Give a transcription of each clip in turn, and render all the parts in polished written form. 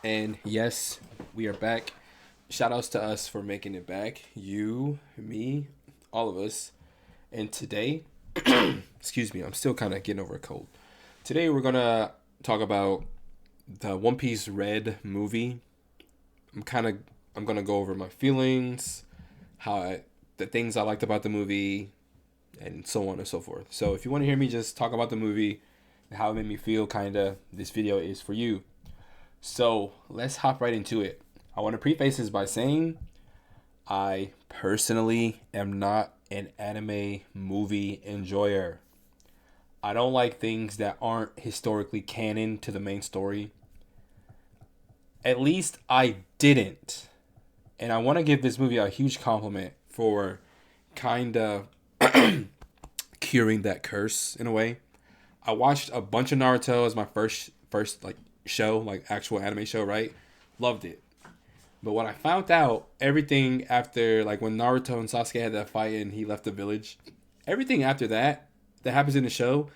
And yes, we are back. Shout outs to us for making it back. You, me, all of us. And today, excuse me, I'm still kind of getting over a cold. Today we're going to talk about the One Piece Red movie. I'm kind of I'm going to go over my feelings, the things I liked about the movie, and so on and so forth. So if you want to hear me just talk about the movie and how it made me feel, kind of, this video is for you. So let's hop right into it. I want to preface this by saying I personally am not an anime movie enjoyer. I don't like things that aren't historically canon to the main story. At least I didn't. And I want to give this movie a huge compliment for kind of curing that curse in a way. I watched a bunch of Naruto as my first like show, like actual anime show, right? Loved it. But when I found out everything after, like when Naruto and Sasuke had that fight and he left the village, everything after that that happens in the show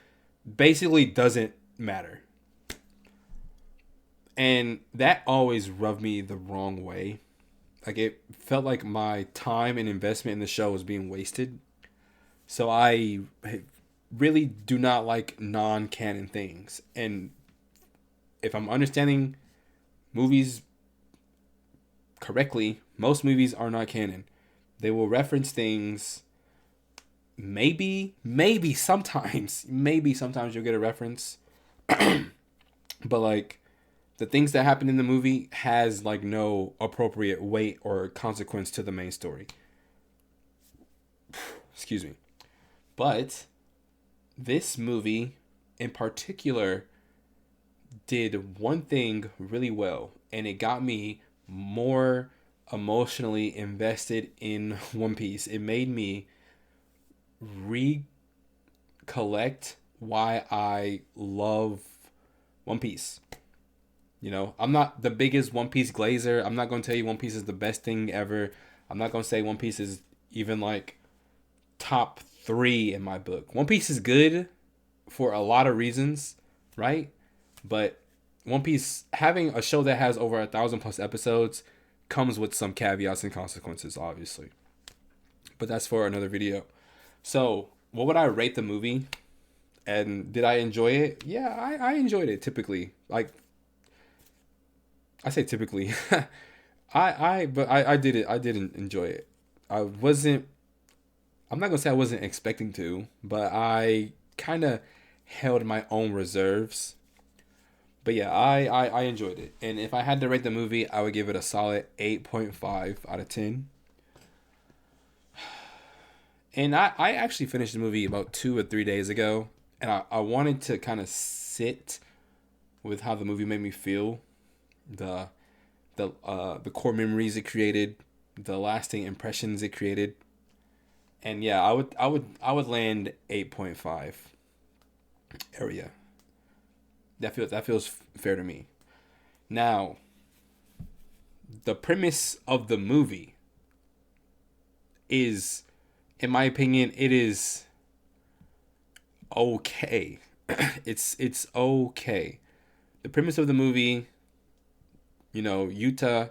basically doesn't matter. And that always rubbed me the wrong way. Like it felt like my time and investment in the show was being wasted. So I really do not like non-canon things. And if I'm understanding movies correctly, most movies are not canon. They will reference things. Maybe sometimes, maybe sometimes you'll get a reference, but like the things that happen in the movie has like no appropriate weight or consequence to the main story. Excuse me. But this movie in particular did one thing really well, and it got me more emotionally invested in One Piece. It made me recollect why I love One Piece. You know, I'm not the biggest One Piece glazer. I'm not going to tell you One Piece is the best thing ever. I'm not going to say One Piece is even like top 3 in my book. One Piece is good for a lot of reasons, right? But One Piece having a show that has over 1,000+ episodes comes with some caveats and consequences, obviously. But that's for another video. So, what would I rate the movie? And did I enjoy it? Yeah, I enjoyed it typically. Like, I say typically. I did it. I didn't enjoy it. I wasn't, I'm not going to say I wasn't expecting to, but I kind of held my own reserves. But yeah, I enjoyed it. And if I had to rate the movie, I would give it a solid 8.5 out of 10. And I actually finished the movie about 2 or 3 days ago. And I wanted to kind of sit with how the movie made me feel. The the core memories it created, the lasting impressions it created. And yeah, I would land 8.5 area. That feels fair to me. Now, the premise of the movie is, in my opinion, it is okay. It's okay. The premise of the movie, Yuta.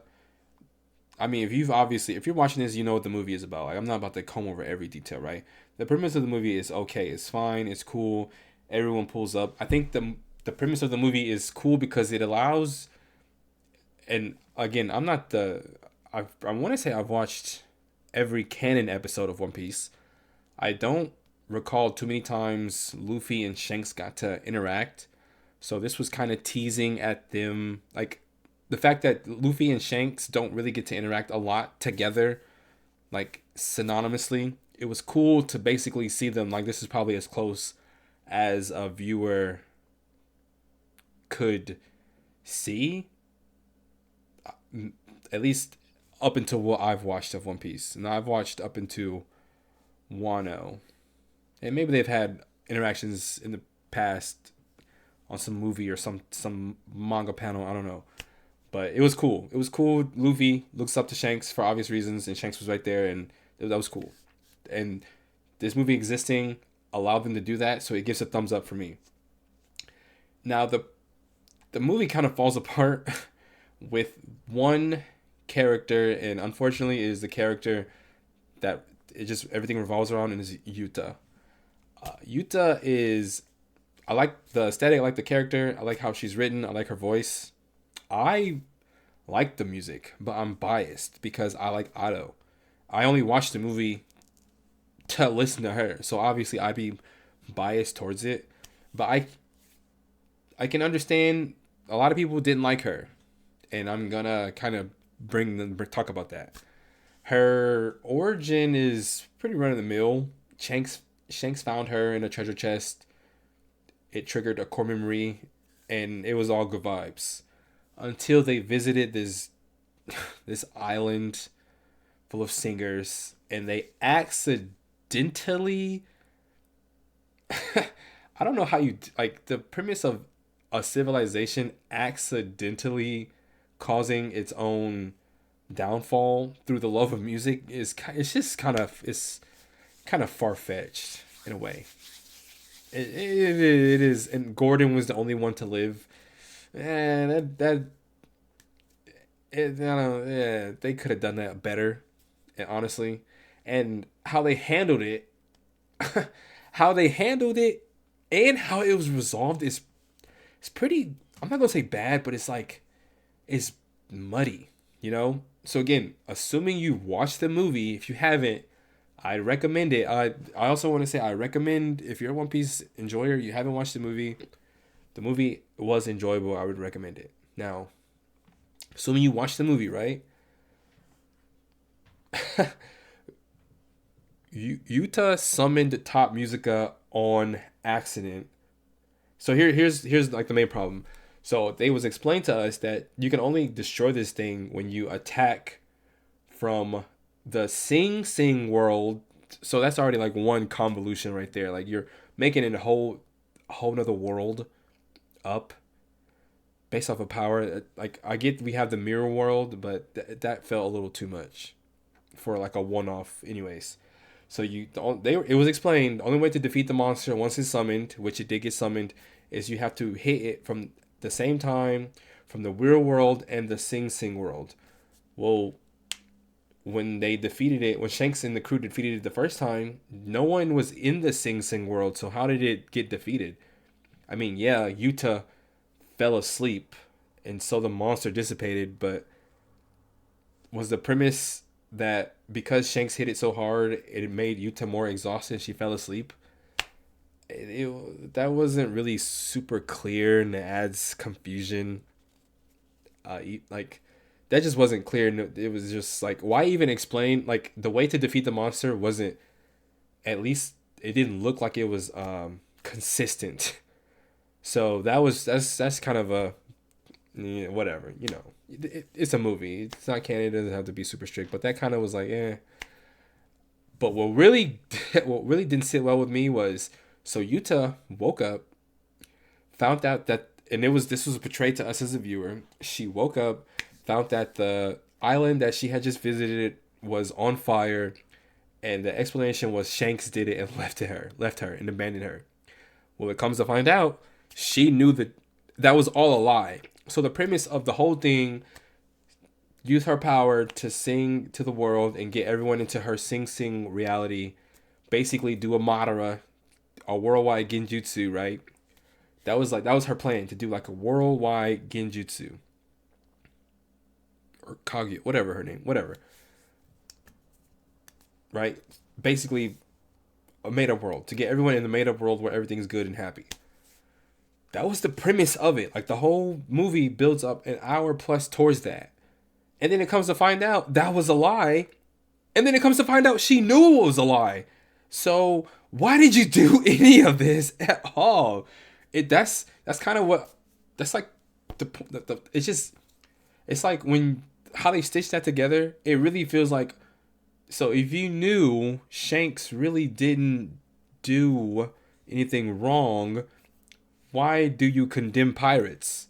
I mean, if you're watching this, you know what the movie is about. Like, I'm not about to comb over every detail, right? The premise of the movie is okay. It's fine. It's cool. Everyone pulls up. I think the premise of the movie is cool because it allows. And again, I'm not the. I want to say I've watched every canon episode of One Piece. I don't recall too many times Luffy and Shanks got to interact. So this was kind of teasing at them, like the fact that Luffy and Shanks don't really get to interact a lot together, like synonymously. It was cool to basically see them, like, this is probably as close as a viewer could see, at least up until what I've watched of One Piece. And I've watched up into Wano. And maybe they've had interactions in the past on some movie or some manga panel, I don't know. But it was cool. It was cool. Luffy looks up to Shanks for obvious reasons, and Shanks was right there, and that was cool. And this movie existing allowed them to do that, so it gives a thumbs up for me. Now the movie kind of falls apart with one character, and unfortunately, it is the character that it just everything revolves around, and is Yuta. Yuta is I like the aesthetic, I like the character, I like how she's written, I like her voice. I like the music, but I'm biased because I like Otto. I only watched the movie to listen to her, so obviously I'd be biased towards it. But I can understand a lot of people didn't like her, and I'm gonna kind of bring them talk about that. Her origin is pretty run of the mill. Shanks found her in a treasure chest. It triggered a core memory, and it was all good vibes until they visited this island full of singers, and they accidentally I don't know how you like the premise of a civilization accidentally causing its own downfall through the love of music is it's just kind of far fetched in a way. It is, and Gordon was the only one to live. And I don't, yeah, they could have done that better, honestly. And how they handled it, how they handled it, and how it was resolved is it's pretty. I'm not gonna say bad, but it's like it's muddy, you know. So again, assuming you watched the movie, if you haven't, I recommend it. I also want to say I recommend if you're a One Piece enjoyer, you haven't watched the movie. The movie was enjoyable. I would recommend it. Now, assuming you watched the movie, right? Yuta summoned Top Musica on accident. So here's like the main problem. So they was explained to us that you can only destroy this thing when you attack from the Sing world. So that's already like one convolution right there. Like you're making it a whole nother world up based off of power. Like I get we have the mirror world, but that felt a little too much for like a one off. Anyways, so it was explained the only way to defeat the monster once it's summoned, which it did get summoned, is you have to hit it from the same time from the real world and the Sing world. Well, when they defeated it, when Shanks and the crew defeated it the first time, no one was in the Sing world. So how did it get defeated? I mean, yeah, Yuta fell asleep, and so the monster dissipated. But was the premise that because Shanks hit it so hard, it made Yuta more exhausted? She fell asleep. That wasn't really super clear, and it adds confusion. Like that just wasn't clear. It was just like, why even explain? Like the way to defeat the monster wasn't. At least it didn't look like it was consistent. So that's kind of a whatever, you know. It's a movie. It's not canon. It doesn't have to be super strict. But that kind of was like, eh. But what really didn't sit well with me was so Yuta woke up, found out that, and this was portrayed to us as a viewer. She woke up, found that the island that she had just visited was on fire, and the explanation was Shanks did it and left her and abandoned her. Well, it comes to find out, she knew that was all a lie. So the premise of the whole thing, use her power to sing to the world and get everyone into her sing reality. Basically, do a Madara, a worldwide genjutsu, right? That was her plan, to do like a worldwide genjutsu or Kage, whatever her name, whatever. Right? Basically, a made up world, to get everyone in the made up world where everything's good and happy. That was the premise of it. Like the whole movie builds up an hour plus towards that. And then it comes to find out that was a lie. And then it comes to find out she knew it was a lie. So why did you do any of this at all? That's kind of what that's like the it's like when how they stitch that together. It really feels like, so if you knew Shanks really didn't do anything wrong, why do you condemn pirates?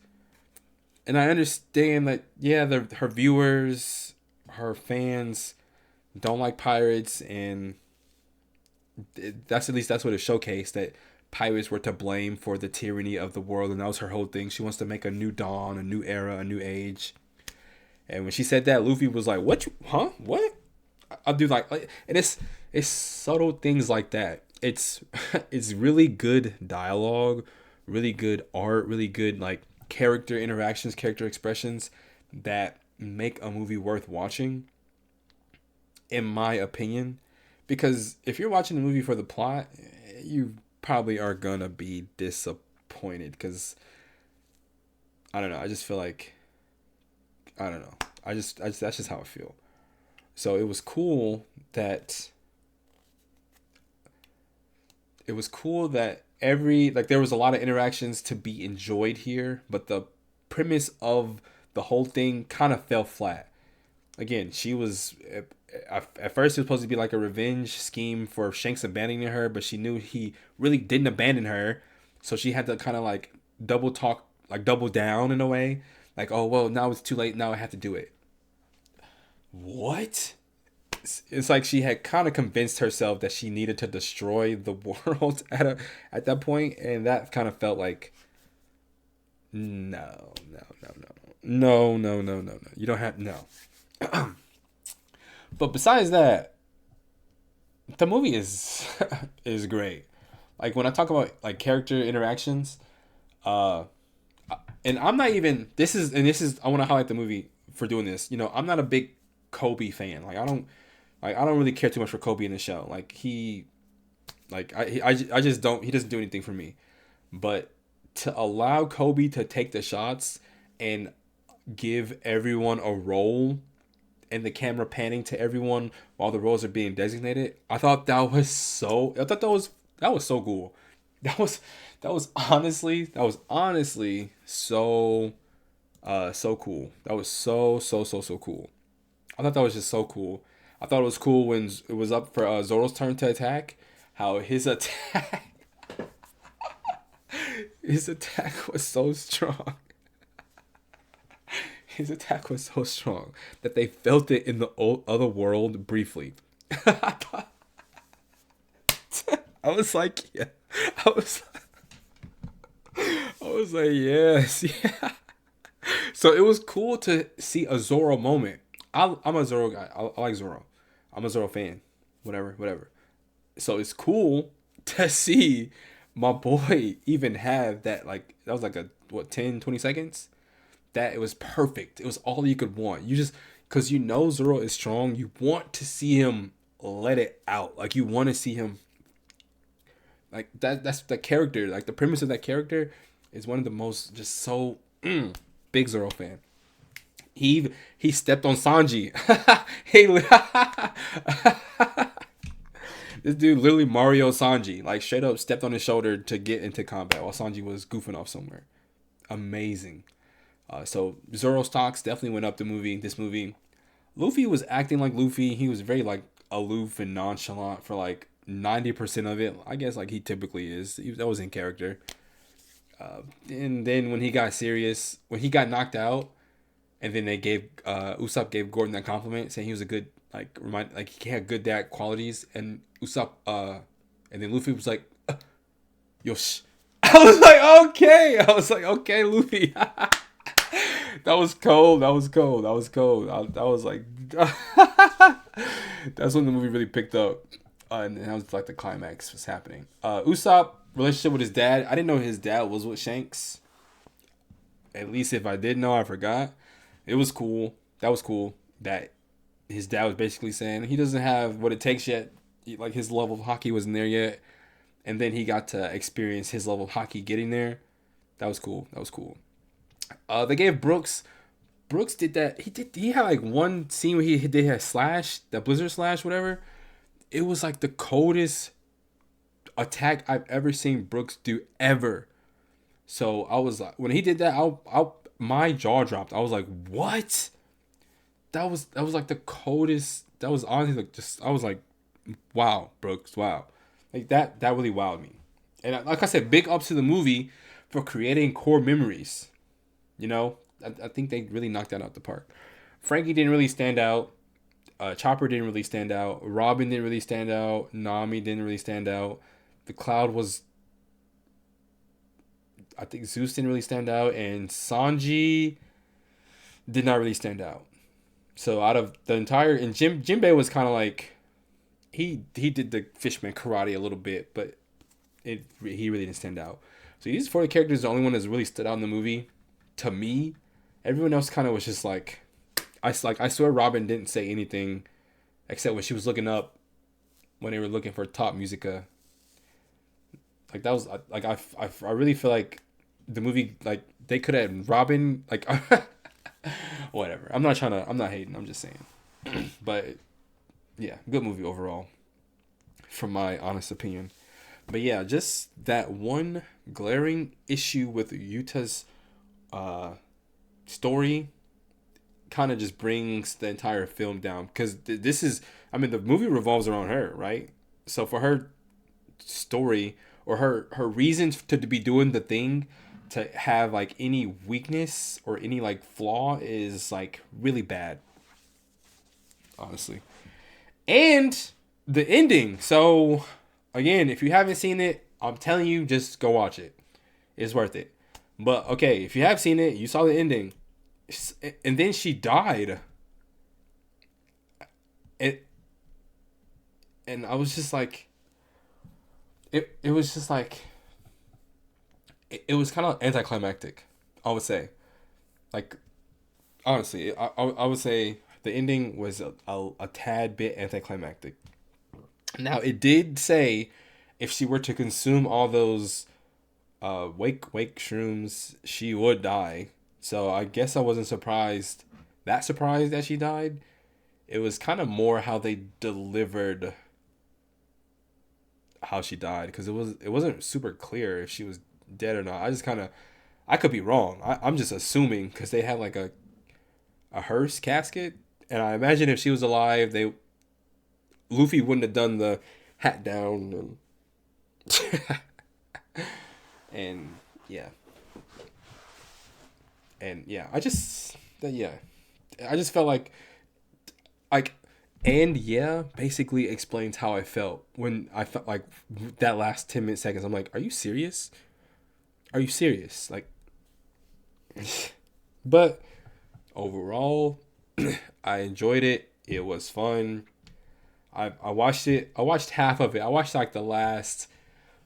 And I understand that, yeah, her viewers, her fans don't like pirates, and that's, at least that's what it showcased, that pirates were to blame for the tyranny of the world, and that was her whole thing. She wants to make a new dawn, a new era, a new age. And when she said that, Luffy was like, "What? Huh? What?" I'll do and it's subtle things like that. It's it's really good dialogue, really good art, really good like character interactions, character expressions that make a movie worth watching, in my opinion. Because if you're watching a movie for the plot, you probably are gonna be disappointed. Because I don't know, I just feel like I don't know. I just that's just how I feel. So that it was cool that every like there was a lot of interactions to be enjoyed here, but the premise of the whole thing kind of fell flat. Again, she was at first it was supposed to be like a revenge scheme for Shanks abandoning her, but she knew he really didn't abandon her, so she had to kind of like double down in a way, like, oh well, now it's too late, now I have to do it. What? It's like she had kind of convinced herself that she needed to destroy the world at that point, and that kind of felt like no. You don't have no. But besides that, the movie is is great. Like when I talk about like character interactions, uh, and I'm not even this is I want to highlight the movie for doing this. You know, I'm not a big Kobe fan. I don't really care too much for Kobe in the show. Like I just don't he doesn't do anything for me. But to allow Kobe to take the shots and give everyone a role and the camera panning to everyone while the roles are being designated, I thought that was so cool. That was honestly so cool. That was so cool. I thought that was just so cool. I thought it was cool when it was up for Zoro's turn to attack. How his attack was so strong. His attack was so strong that they felt it in the other world briefly. I was like, yeah. I was, I was like, yes, yeah. So it was cool to see a Zoro moment. I'm a Zoro guy. I like Zoro. I'm a Zoro fan. Whatever. So it's cool to see my boy even have that, like, that was like a, what, 10-20 seconds? That it was perfect. It was all you could want. You just, because you know Zoro is strong, you want to see him let it out. Like, you want to see him, like, that's the character. Like, the premise of that character is one of the most, just so, big Zoro fan. He stepped on Sanji. He this dude literally Mario Sanji, like straight up stepped on his shoulder to get into combat while Sanji was goofing off somewhere. Amazing. So Zoro stocks definitely went up this movie. Luffy was acting like Luffy. He was very like aloof and nonchalant for like 90% of it. I guess like he typically is. That was in character. And then when he got serious, when he got knocked out, and then they gave Usopp gave Gordon that compliment, saying he was a good like he had good dad qualities, and Usopp and then Luffy was like, yo, shh. I was like, okay. I was like, okay, Luffy. That was cold. That was cold. That was cold. That was like, that's when the movie really picked up, and that was like the climax was happening. Usopp relationship with his dad. I didn't know his dad was with Shanks. At least if I did know, I forgot. It was cool. That was cool. That his dad was basically saying he doesn't have what it takes yet. Like his level of hockey wasn't there yet, and then he got to experience his level of hockey getting there. That was cool. That was cool. They gave Brooks. Brooks did that. He had like one scene where he did a slash, that Blizzard slash, whatever. It was like the coldest attack I've ever seen Brooks do ever. So I was like, when he did that, my jaw dropped. I was like, what? That was like the coldest. That was honestly like just. I was like, wow, Brooks, wow, like that really wowed me. And like I said, big ups to the movie for creating core memories. You know, I think they really knocked that out the park. Frankie didn't really stand out. Chopper didn't really stand out. Robin didn't really stand out. Nami didn't really stand out. The Cloud was. I think Zeus didn't really stand out, and Sanji did not really stand out. So out of the entire, and Jinbei was kind of like, he did the Fishman karate a little bit, but he really didn't stand out. So these four characters, the only one that's really stood out in the movie, to me. Everyone else kind of was just like, I swear Robin didn't say anything except when she was looking up when they were looking for top musica. Like that was like I really feel like the movie, like they could have Robin, like whatever. I'm not hating. I'm just saying. But yeah, good movie overall, from my honest opinion. But yeah, just that one glaring issue with Yuta's uh, story kind of just brings the entire film down, because this is, I mean, the movie revolves around her, right? So for her story, or her reasons to be doing the thing, to have like any weakness or any like flaw, is like really bad, honestly. And the ending. So again, if you haven't seen it, I'm telling you, just go watch it. It's worth it. But okay, if you have seen it, you saw the ending, and then she died. It and I was just like, it was just like, it was kind of anticlimactic, I would say. Like, honestly, I would say the ending was a tad bit anticlimactic. Now, it did say if she were to consume all those wake shrooms, she would die. So I guess I wasn't surprised that she died. It was kind of more how they delivered how she died, because it wasn't super clear if she was dead or not. I could be wrong. I'm just assuming, because they had like a hearse casket, and I imagine if she was alive, Luffy wouldn't have done the hat down and yeah, and yeah. I just felt like and yeah, basically explains how I felt when I felt like that last 10 minute seconds. I'm like, are you serious? Are you serious? Like, but overall, I enjoyed it. It was fun. I watched it. I watched half of it. I watched like the last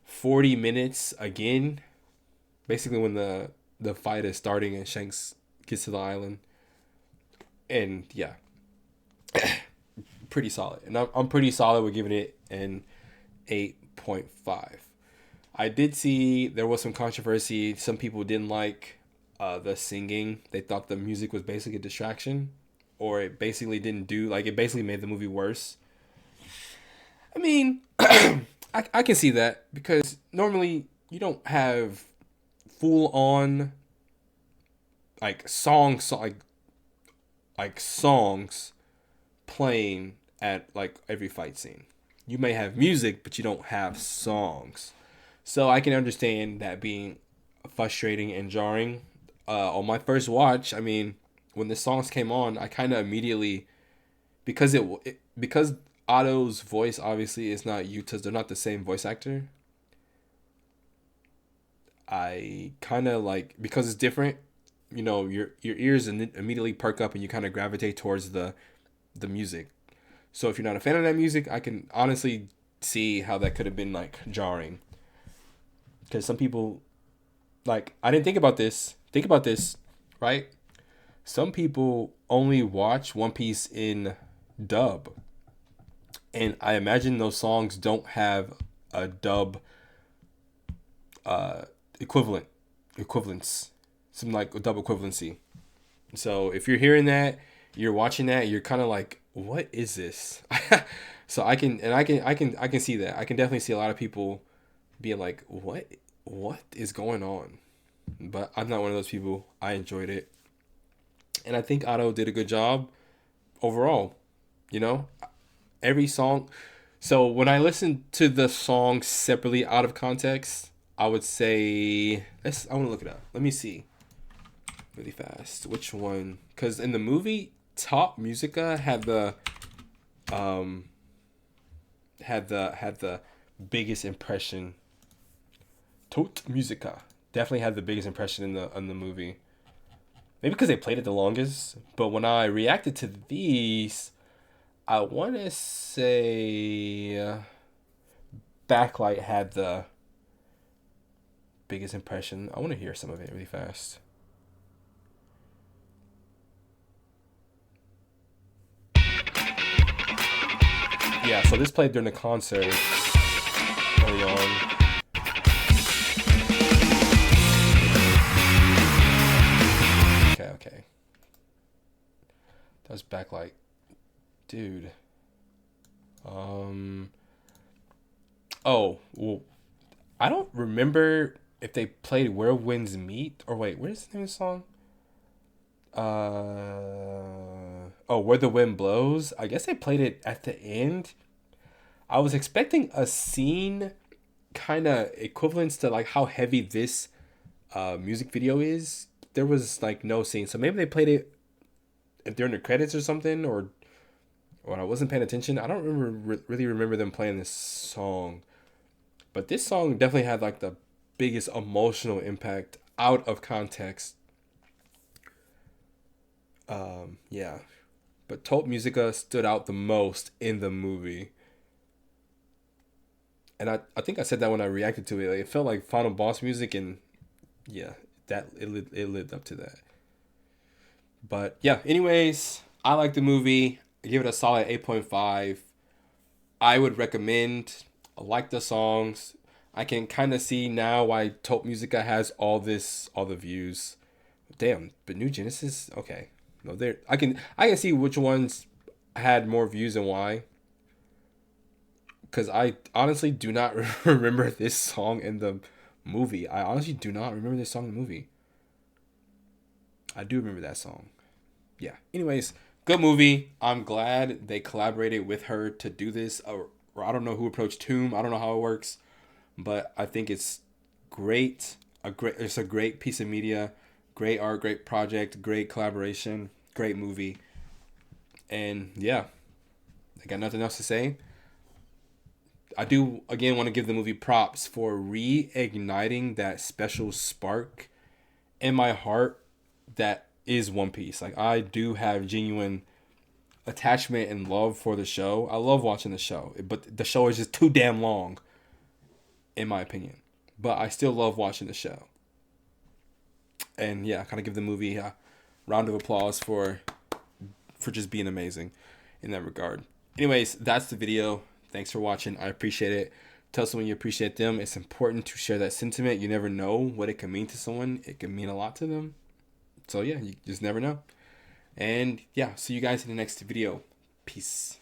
40 minutes again. Basically, when the fight is starting and Shanks gets to the island, and yeah, pretty solid. And I'm pretty solid with giving it an 8.5. I did see there was some controversy. Some people didn't like the singing. They thought the music was basically a distraction, or it basically didn't do, like, it basically made the movie worse. I mean, I can see that, because normally you don't have full on like songs, like songs playing at like every fight scene. You may have music, but you don't have songs. So I can understand that being frustrating and jarring. On my first watch, I mean, when the songs came on, I kind of immediately, because Otto's voice obviously is not Yuta's. They're not the same voice actor. I kind of like, because it's different. You know, your ears immediately perk up and you kind of gravitate towards the music. So if you're not a fan of that music, I can honestly see how that could have been like jarring. Because some people, like, I didn't think about this. Think about this, right? Some people only watch One Piece in dub. And I imagine those songs don't have a dub uh, equivalence, some like a dub equivalency. So if you're hearing that, you're watching that, you're kind of like, what is this? So I can see that. I can definitely see a lot of people being like, what is going on? But I'm not one of those people. I enjoyed it, and I think Otto did a good job overall. You know, every song. So when I listen to the songs separately out of context, I would say, I want to look it up. Let me see really fast which one, because in the movie, Top Musica um had the biggest impression. Tot Musica definitely had the biggest impression in the movie. Maybe because they played it the longest. But when I reacted to these, I want to say Backlight had the biggest impression. I want to hear some of it really fast. Yeah, so this played during the concert early on. Okay, okay. That was Backlight. Dude. Oh, well, I don't remember if they played Where Winds Meet or wait, where's the name of the song? Oh, Where the Wind Blows. I guess they played it at the end. I was expecting a scene kind of equivalent to like how heavy this music video is. There was like no scene, so maybe they played it during the credits or something, or when I wasn't paying attention. I don't really remember them playing this song, but this song definitely had like the biggest emotional impact out of context. Yeah, but Top Musica stood out the most in the movie, and I think I said that when I reacted to it. Like, it felt like Final Boss music, and yeah, it lived up to that. But yeah, anyways, I like the movie. I give it a solid 8.5. I would recommend. I like the songs. I can kind of see now why Top Musica has all the views. Damn, but New Genesis, okay. No, there I can see which ones had more views and why. Because I honestly do not remember this song in the movie. I honestly do not remember this song in the movie. I do remember that song. Yeah. Anyways, good movie. I'm glad they collaborated with her to do this. Or I don't know who approached whom. I don't know how it works, but I think it's great. It's a great piece of media, great art, great project, great collaboration, great movie, and yeah, I got nothing else to say. I do again want to give the movie props for reigniting that special spark in my heart that is One Piece. Like I do have genuine attachment and love for the show. I love watching the show, but the show is just too damn long, in my opinion. But I still love watching the show. And yeah, kind of give the movie a round of applause for just being amazing in that regard. Anyways, that's the video. Thanks for watching. I appreciate it. Tell someone you appreciate them. It's important to share that sentiment. You never know what it can mean to someone. It can mean a lot to them. So yeah, you just never know. And yeah, see you guys in the next video. Peace.